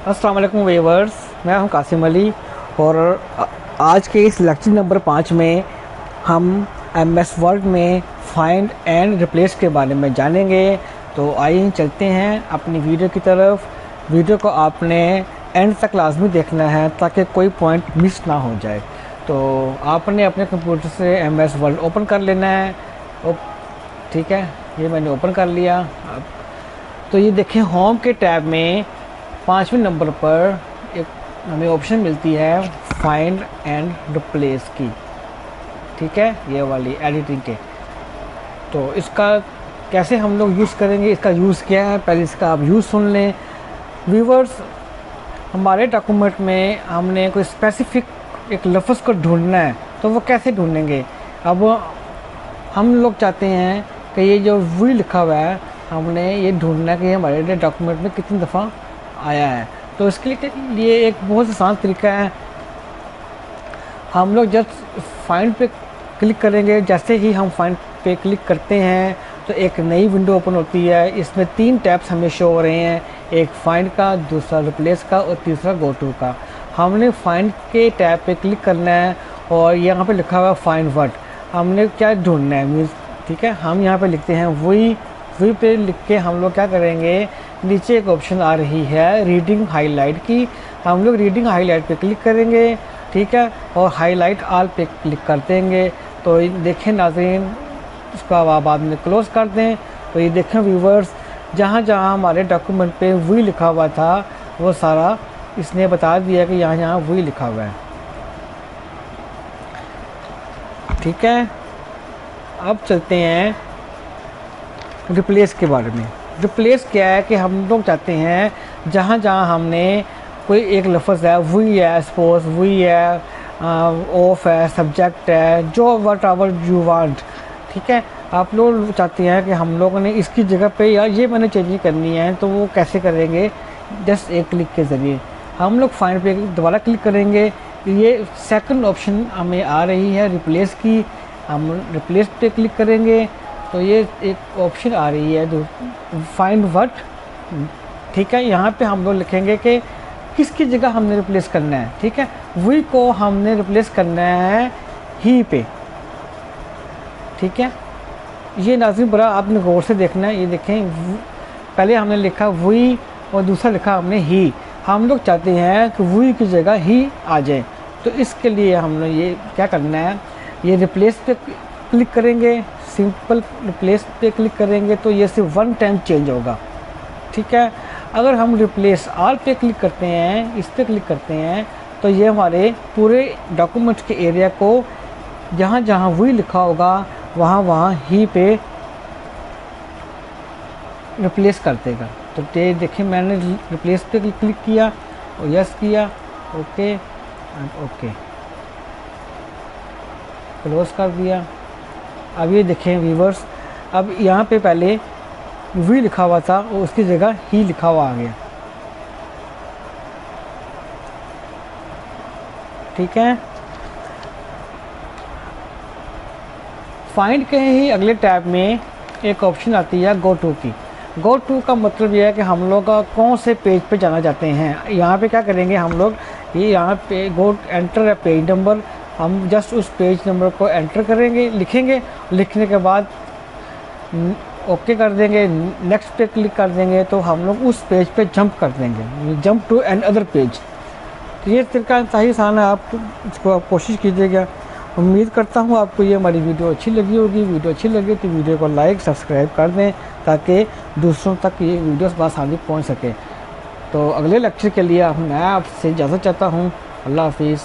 अस्सलाम वालेकुम व्यूअर्स, मैं हूं कासिम अली और आज के इस लेक्चर नंबर 5 में हम MS वर्ड में फाइंड एंड रिप्लेस के बारे में जानेंगे। तो आइए चलते हैं अपनी वीडियो की तरफ। वीडियो को आपने एंड तक लाजमी देखना है ताकि कोई पॉइंट मिस ना हो जाए। तो आपने अपने कंप्यूटर से MS वर्ड ओपन कर लेना है। ठीक है, ये मैंने ओपन कर लिया। तो ये देखें, होम के टैब में 5वें नंबर पर एक हमें ऑप्शन मिलती है फाइंड एंड रिप्लेस की। ठीक है, ये वाली एडिटिंग के। तो इसका कैसे हम लोग यूज़ करेंगे, इसका यूज़ क्या है, पहले इसका आप यूज़ सुन लें। व्यूअर्स, हमारे डॉक्यूमेंट में हमने कोई स्पेसिफिक एक लफ्ज़ को ढूंढना है, तो वो कैसे ढूंढेंगे। अब हम लोग चाहते हैं कि ये जो वी लिखा हुआ है, हमने ये ढूंढना है कि हमारे डॉक्यूमेंट में कितनी दफ़ा आया है। तो इसके लिए एक बहुत आसान तरीका है। हम लोग जस्ट फाइंड पे क्लिक करेंगे। जैसे ही हम फाइंड पे क्लिक करते हैं तो एक नई विंडो ओपन होती है। इसमें 3 टैब्स हमें शो हो रहे हैं, एक फाइंड का, दूसरा रिप्लेस का और तीसरा गो टू का। हमने फाइंड के टैब पे क्लिक करना है और यहाँ पे लिखा हुआ फाइंड वर्ड। हमने क्या ढूंढना है मीन्स, ठीक है, हम यहाँ पे लिखते हैं वी पे लिख के हम लोग क्या करेंगे, नीचे एक ऑप्शन आ रही है रीडिंग हाईलाइट की। हम लोग रीडिंग हाईलाइट पे क्लिक करेंगे, ठीक है, और हाईलाइट ऑल पे क्लिक कर देंगे। तो देखें नाज़रीन, इसको बाद में क्लोज़ कर दें। तो ये देखें व्यूवर्स, जहाँ जहाँ हमारे डॉक्यूमेंट पे वी लिखा हुआ था वो सारा इसने बता दिया कि यहाँ यहाँ वी लिखा हुआ है। ठीक है, अब चलते हैं रिप्लेस के बारे में। रिप्लेस क्या है कि हम लोग चाहते हैं जहाँ जहाँ हमने कोई एक लफ्ज़ है, वी है, सपोज वी है, ऑफ है, सब्जेक्ट है, जो वट एवर यू वांट। ठीक है, आप लोग चाहते हैं कि हम लोगों ने इसकी जगह पे या ये मैंने चेंजिंग करनी है, तो वो कैसे करेंगे, जस्ट एक क्लिक के ज़रिए हम लोग फाइंड पे दोबारा क्लिक करेंगे। ये सेकंड ऑप्शन हमें आ रही है रिप्लेस की। हम रिप्लेस पे क्लिक करेंगे तो ये एक ऑप्शन आ रही है जो फाइंड वर्ड। ठीक है, यहाँ पे हम लोग लिखेंगे कि किसकी जगह हमने रिप्लेस करना है। ठीक है, वी को हमने रिप्लेस करना है ही पे। ठीक है, ये नाज़रीन बड़ा आपने गौर से देखना है। ये देखें, पहले हमने लिखा वी और दूसरा लिखा हमने ही। हम लोग चाहते हैं कि वी की जगह ही आ जाए। तो इसके लिए हम लोग ये क्या करना है, ये रिप्लेस पे क्लिक करेंगे, सिंपल रिप्लेस पे क्लिक करेंगे तो ये सिर्फ 1 टाइम चेंज होगा। ठीक है, अगर हम रिप्लेस ऑल पे क्लिक करते हैं, इस पे क्लिक करते हैं, तो ये हमारे पूरे डॉक्यूमेंट के एरिया को जहाँ जहाँ वी लिखा होगा वहाँ वहाँ ही पे रिप्लेस कर देगा। तो ये देखिए, मैंने रिप्लेस पे क्लिक किया और यस किया, ओके एंड ओके, क्लोज कर दिया। अब ये देखें व्यूवर्स, अब यहाँ पे पहले वी लिखा हुआ था और उसकी जगह ही लिखा हुआ आ गया। ठीक है, फाइंड के ही अगले टैब में एक ऑप्शन आती है गो टू की। गो टू का मतलब यह है कि हम लोग कौन से पेज पे जाना चाहते हैं। यहाँ पे क्या करेंगे हम लोग, ये यहाँ पे गो एंटर है पेज नंबर, हम जस्ट उस पेज नंबर को एंटर करेंगे, लिखेंगे। लिखने के बाद ओके कर देंगे, नेक्स्ट पे क्लिक कर देंगे, तो हम लोग उस पेज पे जंप कर देंगे, jump to another page. तो ये तरीका सही आसान है, आप इसको आप कोशिश कीजिएगा। उम्मीद करता हूँ आपको ये हमारी वीडियो अच्छी लगी होगी। वीडियो अच्छी लगी तो वीडियो को लाइक सब्सक्राइब कर दें ताकि दूसरों तक ये वीडियोस बआसानी पहुँच सके। तो अगले लेक्चर के लिए मैं आपसे इजाज़त चाहता हूँ। अल्लाह हाफिज़।